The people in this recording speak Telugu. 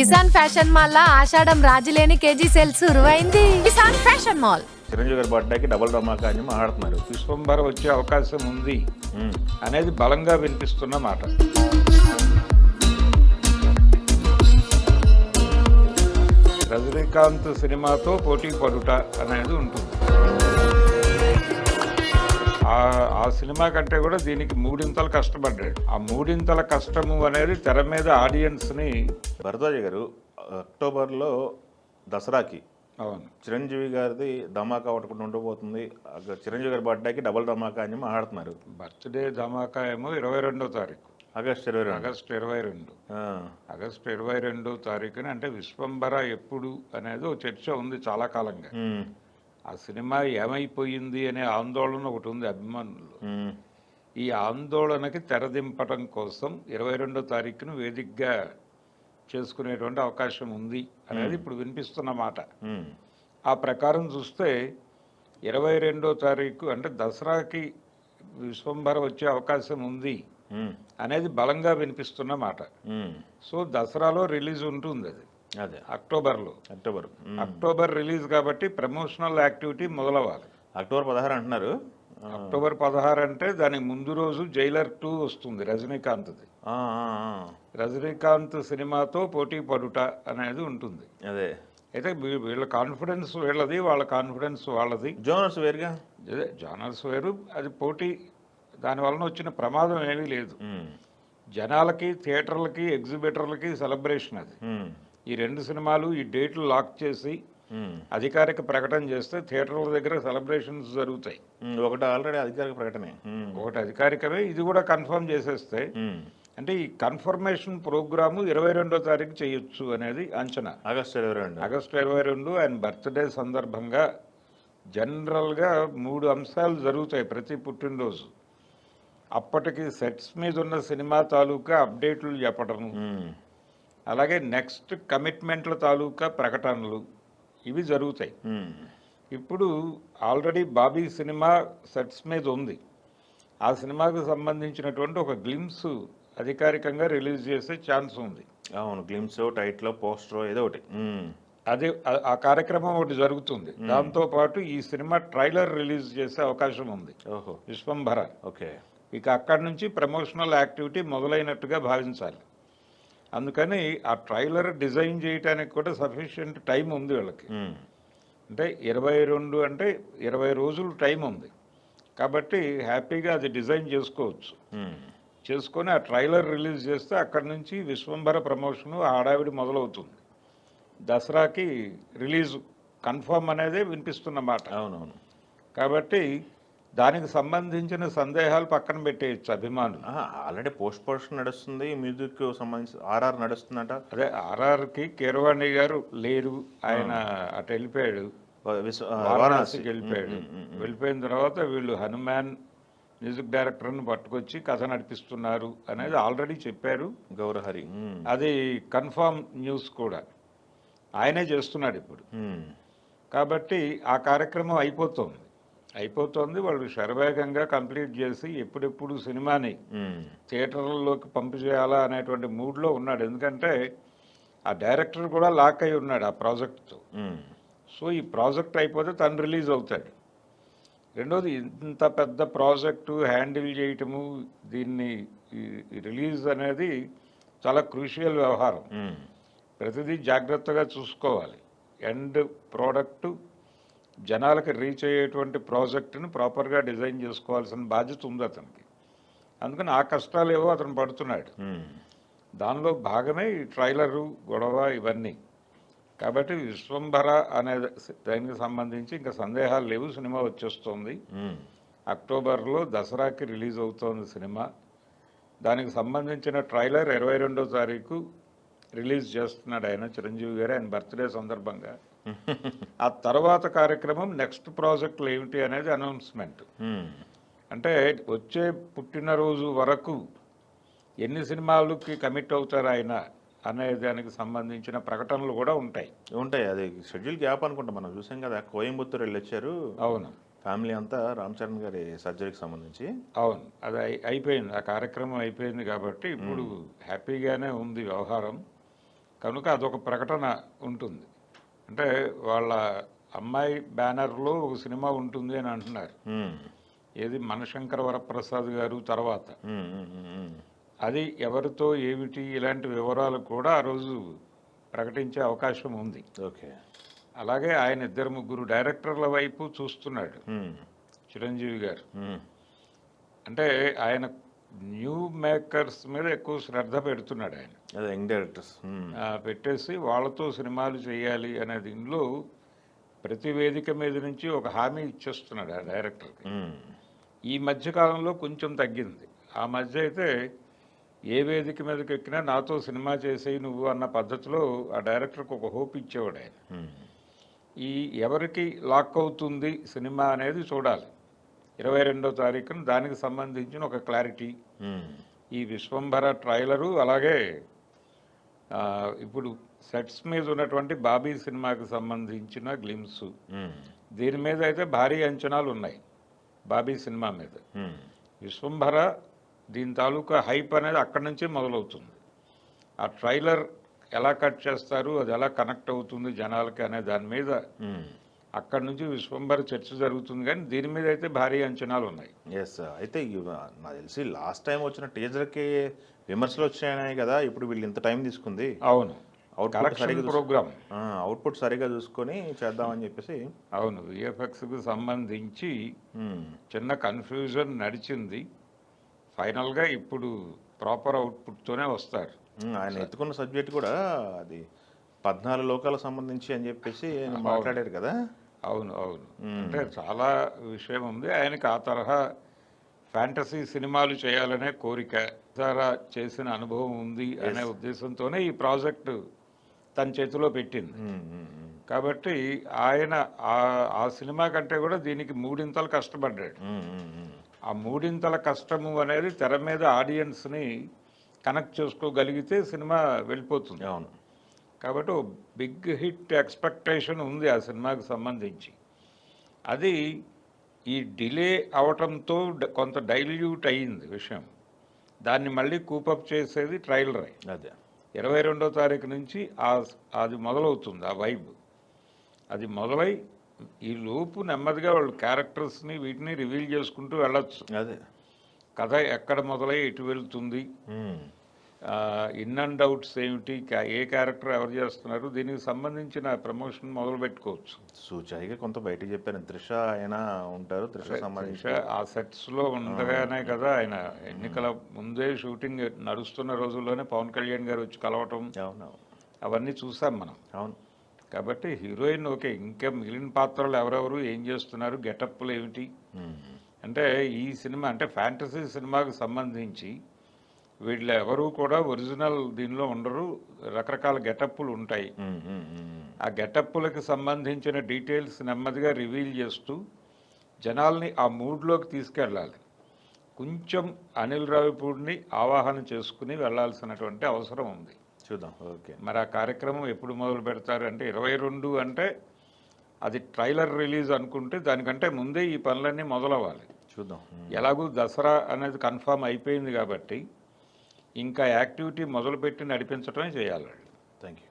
కిసాన్ ఫ్యాషన్ మాల్ లా ఆషాఢం రాజులేని కేజీ సేల్ సురువైంది. Kisan fashion mall. చిరంజీవి గారి బర్త్డేకి డబుల్ ధమాకా అని మాట్లాడుతున్నారు. విశ్వంభర వచ్చే అవకాశం ఉంది అనేది బలంగా వినిపిస్తున్న మాట. రజనీకాంత్ సినిమాతో పోటీ పడుట అనేది ఉంటుంది. ఆ సినిమా కంటే కూడా దీనికి మూడింతలు కష్టపడ్డాడు. ఆ మూడింతల కష్టము అనేది తెర మీద ఆడియన్స్ని. భరద్వాజ గారు అక్టోబర్లో దసరాకి అవును చిరంజీవి గారిది ధమాకా ఒకటి ఉండబోతుంది. చిరంజీవి గారి బర్త్డేకి డబుల్ ధమాకా అని మాట్లాడుతున్నారు. బర్త్డే ధమాకా ఏమో 22వ తారీఖు ఆగస్టు 22. ఆగస్టు 22వ తారీఖున. అంటే విశ్వంభర ఎప్పుడు అనేది ఒక చర్చ ఉంది చాలా కాలంగా. ఆ సినిమా ఏమైపోయింది అనే ఆందోళన ఒకటి ఉంది అభిమానులు. ఈ ఆందోళనకి తెరదింపటం కోసం 22వ తారీఖును వేదికగా చేసుకునేటువంటి అవకాశం ఉంది అనేది ఇప్పుడు వినిపిస్తున్న మాట. ఆ ప్రకారం చూస్తే 22వ తారీఖు అంటే దసరాకి విశ్వంభర వచ్చే అవకాశం ఉంది అనేది బలంగా వినిపిస్తున్న మాట. సో దసరాలో రిలీజ్ ఉంటుంది అది. అదే అక్టోబర్ రిలీజ్ కాబట్టి ప్రమోషనల్ యాక్టివిటీ మొదలవ్వాలి. అక్టోబర్ 16 అంటున్నారు. అక్టోబర్ 16 అంటే దానికి ముందు రోజు జైలర్ 2 వస్తుంది రజనీకాంత్ది. రజనీకాంత్ సినిమాతో పోటీ పడుట అనేది ఉంటుంది. అదే అయితే వీళ్ళ కాన్ఫిడెన్స్ వీళ్ళది, వాళ్ళ కాన్ఫిడెన్స్ వాళ్ళది. జోనర్స్ వేరుగా, జానర్స్ వేరు. అది పోటీ. దానివలన వచ్చిన ప్రమాదం ఏమీ లేదు. జనాలకి, థియేటర్లకి, ఎగ్జిబిటర్లకి సెలబ్రేషన్ అది. ఈ రెండు సినిమాలు ఈ డేట్లు లాక్ చేసి అధికారిక ప్రకటన చేస్తే థియేటర్ల దగ్గర సెలబ్రేషన్స్ జరుగుతాయి. ఒకటి ఆల్రెడీ అధికారిక ప్రకటనే, ఒకటి అధికారికమే, ఇది కూడా కన్ఫర్మ్ చేసేస్తే అంటే ఈ కన్ఫర్మేషన్ ప్రోగ్రాము 22వ తారీఖు చేయొచ్చు అనేది అంచనా. ఆగస్టు 22 ఆయన బర్త్డే సందర్భంగా జనరల్గా 3 అంశాలు జరుగుతాయి ప్రతి పుట్టినరోజు. అప్పటికి సెట్స్ మీద ఉన్న సినిమా తాలూకా అప్డేట్లు చెప్పటము, అలాగే నెక్స్ట్ కమిట్మెంట్ల తాలూకా ప్రకటనలు, ఇవి జరుగుతాయి. ఇప్పుడు ఆల్రెడీ బాబీ సినిమా సెట్స్ మీద ఉంది. ఆ సినిమాకు సంబంధించినటువంటి ఒక గ్లిమ్స్ అధికారికంగా రిలీజ్ చేసే ఛాన్స్ ఉంది. అవును, గ్లిమ్స్, టైటిల్, పోస్టర్ ఏదో ఒకటి. అదే ఆ కార్యక్రమం ఒకటి జరుగుతుంది. దాంతోపాటు ఈ సినిమా ట్రైలర్ రిలీజ్ చేసే అవకాశం ఉంది. ఓహో, విశ్వంభర. ఓకే. ఇక అక్కడి నుంచి ప్రమోషనల్ యాక్టివిటీ మొదలైనట్టుగా భావించాలి. అందుకని ఆ ట్రైలర్ డిజైన్ చేయడానికి కూడా సఫిషియెంట్ టైం ఉంది వీళ్ళకి. అంటే 22 అంటే 20 రోజులు టైం ఉంది కాబట్టి హ్యాపీగా అది డిజైన్ చేసుకోవచ్చు. చేసుకొని ఆ ట్రైలర్ రిలీజ్ చేస్తే అక్కడి నుంచి విశ్వంభర ప్రమోషను హడావిడి మొదలవుతుంది. దసరాకి రిలీజ్ కన్ఫర్మ్ అనేదే వినిపిస్తున్న మాట. అవునవును. కాబట్టి దానికి సంబంధించిన సందేహాలు పక్కన పెట్టేయచ్చు అభిమానులు. ఆల్రెడీ పోస్ట్ ప్రొడక్షన్ నడుస్తుంది, మ్యూజిక్ సంబంధించి ఆర్ఆర్ నడుస్తుందట. అదే ఆర్ఆర్కి కీరవాణి గారు లేరు, ఆయన అటు వెళ్ళిపోయాడు, వారణాసికి వెళ్ళిపోయాడు. వెళ్ళిపోయిన తర్వాత వీళ్ళు హనుమాన్ మ్యూజిక్ డైరెక్టర్ని పట్టుకొచ్చి కథ నడిపిస్తున్నారు అనేది ఆల్రెడీ చెప్పారు గౌరహరి. అది కన్ఫర్మ్ న్యూస్ కూడా, ఆయనే చేస్తున్నాడు ఇప్పుడు. కాబట్టి ఆ కార్యక్రమం అయిపోతుంది. వాళ్ళు శరవేగంగా కంప్లీట్ చేసి ఎప్పుడెప్పుడు సినిమాని థియేటర్లలోకి పంపు చేయాలా అనేటువంటి మూడ్లో ఉన్నాడు. ఎందుకంటే ఆ డైరెక్టర్ కూడా లాక్ అయి ఉన్నాడు ఆ ప్రాజెక్ట్తో. సో ఈ ప్రాజెక్ట్ అయిపోతే తను రిలీజ్ అవుతాడు. రెండోది, ఇంత పెద్ద ప్రాజెక్టు హ్యాండిల్ చేయటము, దీన్ని రిలీజ్ అనేది చాలా క్రూషియల్ వ్యవహారం. ప్రతిదీ జాగ్రత్తగా చూసుకోవాలి. ఎండ్ ప్రోడక్టు జనాలకి రీచ్ అయ్యేటువంటి ప్రాజెక్టును ప్రాపర్గా డిజైన్ చేసుకోవాల్సిన బాధ్యత ఉంది అతనికి. అందుకని ఆ కష్టాలు ఏవో అతను పడుతున్నాడు. దానిలో భాగమే ఈ ట్రైలరు, గొడవ, ఇవన్నీ. కాబట్టి విశ్వంభర అనే దానికి సంబంధించి ఇంకా సందేహాలు లేవు. సినిమా వచ్చేస్తుంది. అక్టోబర్లో దసరాకి రిలీజ్ అవుతోంది సినిమా. దానికి సంబంధించిన ట్రైలర్ 22వ తారీఖు రిలీజ్ చేస్తున్నాడు ఆయన, చిరంజీవి గారు, ఆయన బర్త్డే సందర్భంగా. ఆ తర్వాత కార్యక్రమం నెక్స్ట్ ప్రాజెక్టులు ఏమిటి అనేది అనౌన్స్మెంట్. అంటే వచ్చే పుట్టినరోజు వరకు ఎన్ని సినిమాలకి కమిట్ అవుతారు ఆయన అనే దానికి సంబంధించిన ప్రకటనలు కూడా ఉంటాయి. అది షెడ్యూల్ గ్యాప్ అనుకుంటా, మనం చూసాం కదా, కోయంబత్తూరు వెళ్ళొచ్చారు. అవును, ఫ్యామిలీ అంతా రామ్ చరణ్ గారి సర్జరీకి సంబంధించి. అవును, అది అయిపోయింది. ఆ కార్యక్రమం అయిపోయింది కాబట్టి ఇప్పుడు హ్యాపీగానే ఉంది వ్యవహారం. కనుక అదొక ప్రకటన ఉంటుంది. అంటే వాళ్ళ అమ్మాయి బ్యానర్లో ఒక సినిమా ఉంటుంది అని అంటున్నారు. ఏది మనశంకర వరప్రసాద్ గారు తర్వాత. అది ఎవరితో ఏమిటి ఇలాంటి వివరాలు కూడా ఆ రోజు ప్రకటించే అవకాశం ఉంది. ఓకే. అలాగే ఆయన 2-3 డైరెక్టర్ల వైపు చూస్తున్నాడు చిరంజీవి గారు. అంటే ఆయన న్యూ మేకర్స్ మీద ఎక్కువ శ్రద్ధ పెడుతున్నాడు ఆయన. అదే యంగ్ డైరెక్టర్స్ పెట్టేసి వాళ్ళతో సినిమాలు చేయాలి అనే దీనిలో ప్రతి వేదిక మీద నుంచి ఒక హామీ ఇచ్చేస్తున్నాడు ఆ డైరెక్టర్కి. ఈ మధ్యకాలంలో కొంచెం తగ్గింది. ఆ మధ్య అయితే ఏ వేదిక మీదకి ఎక్కినా నాతో సినిమా చేసేయి నువ్వు అన్న పద్ధతిలో ఆ డైరెక్టర్కి ఒక హోప్ ఇచ్చేవాడు ఆయన. ఈ ఎవరికి లాక్ అవుతుంది సినిమా అనేది చూడాలి. 22వ తారీఖున దానికి సంబంధించిన ఒక క్లారిటీ. ఈ విశ్వంభర ట్రైలరు, అలాగే ఇప్పుడు సెట్స్ మీద ఉన్నటువంటి బాబీ సినిమాకి సంబంధించిన గ్లిమ్స్, దీని మీద అయితే భారీ అంచనాలు ఉన్నాయి బాబీ సినిమా మీద. విశ్వంభర దీని తాలూకా హైప్ అనేది అక్కడి నుంచే మొదలవుతుంది. ఆ ట్రైలర్ ఎలా కట్ చేస్తారు, అది ఎలా కనెక్ట్ అవుతుంది జనాలకి అనే దాని మీద అక్కడి నుంచి విశ్వంభర చర్చ జరుగుతుంది. కానీ దీని మీద అయితే భారీ అంచనాలు ఉన్నాయి. ఎస్. అయితే నాకు తెలిసి లాస్ట్ టైం వచ్చిన టీజర్కి విమర్శలు వచ్చాయి కదా, ఇప్పుడు వీళ్ళు ఇంత టైం తీసుకుంది. అవును, ప్రోగ్రామ్ అవుట్పుట్ సరిగా చూసుకొని చేద్దామని చెప్పేసి. అవును, విఎఫ్ఎక్స్కి సంబంధించి చిన్న కన్ఫ్యూజన్ నడిచింది. ఫైనల్గా ఇప్పుడు ప్రాపర్ అవుట్పుట్తోనే వస్తారు. ఆయన ఎత్తుకున్న సబ్జెక్ట్ కూడా అది 14 లోకాలకు సంబంధించి అని చెప్పేసి మాట్లాడారు కదా. అవును అవును, అంటే చాలా విషయం ఉంది ఆయనకి. ఆ తరహా ఫ్యాంటసీ సినిమాలు చేయాలనే కోరిక, ద్వారా చేసిన అనుభవం ఉంది అనే ఉద్దేశంతోనే ఈ ప్రాజెక్టు తన చేతిలో పెట్టింది. కాబట్టి ఆయన ఆ సినిమా కంటే కూడా దీనికి 3 కష్టపడ్డాడు. ఆ 3 కష్టము అనేది తెర మీద ఆడియన్స్ని కనెక్ట్ చేసుకోగలిగితే సినిమా వెళ్ళిపోతుంది. అవును. కాబట్టి ఓ బిగ్ హిట్ ఎక్స్పెక్టేషన్ ఉంది ఆ సినిమాకి సంబంధించి. అది ఈ డిలే అవటంతో కొంత డైల్యూట్ అయ్యింది విషయం. దాన్ని మళ్ళీ కూపప్ చేసేది ట్రైలర్. అదే 22వ తారీఖు నుంచి అది మొదలవుతుంది. ఆ వైబ్ అది మొదలై ఈ లోపు నెమ్మదిగా వాళ్ళు క్యారెక్టర్స్ని వీటిని రివీల్ చేసుకుంటూ వెళ్ళొచ్చు. అదే కథ ఎక్కడ మొదలై ఎటు వెళ్తుంది, ఇన్ అండ్ అవుట్స్ ఏమిటి, ఏ క్యారెక్టర్ ఎవరు చేస్తున్నారు, దీనికి సంబంధించిన ప్రమోషన్ మొదలు పెట్టుకోవచ్చు. సూచాయిగా కొంత బయటకు చెప్పాను. త్రిష ఆయన ఉంటారు, త్రిష సంబంధించి ఆ సెట్స్లో ఉండగానే కదా ఆయన ఎన్నికల ముందే షూటింగ్ నడుస్తున్న రోజుల్లోనే పవన్ కళ్యాణ్ గారు వచ్చి కలవటం, అవన్నీ చూసాం మనం. అవును. కాబట్టి హీరోయిన్ ఓకే, ఇంకా మిగిలిన పాత్రలు ఎవరెవరు ఏం చేస్తున్నారు, గెటప్లు ఏమిటి అంటే ఈ సినిమా అంటే ఫ్యాంటసీ సినిమాకు సంబంధించి వీళ్ళు ఎవరు కూడా ఒరిజినల్ దీనిలో ఉండరు, రకరకాల గెటప్పులు ఉంటాయి. ఆ గెటప్పులకు సంబంధించిన డీటెయిల్స్ నెమ్మదిగా రివీల్ చేస్తూ జనాల్ని ఆ మూడ్లోకి తీసుకెళ్ళాలి. కొంచెం అనిల్ రావిపూడిని ఆవాహన చేసుకుని వెళ్లాల్సినటువంటి అవసరం ఉంది. చూద్దాం. ఓకే, మరి ఆ కార్యక్రమం ఎప్పుడు మొదలు పెడతారు అంటే 22 అంటే అది ట్రైలర్ రిలీజ్ అనుకుంటే దానికంటే ముందే ఈ పనులన్నీ మొదలవ్వాలి. చూద్దాం. ఎలాగూ దసరా అనేది కన్ఫామ్ అయిపోయింది కాబట్టి ఇంకా యాక్టివిటీ మొదలుపెట్టి నడిపించడమే చేయాలి. Thank you.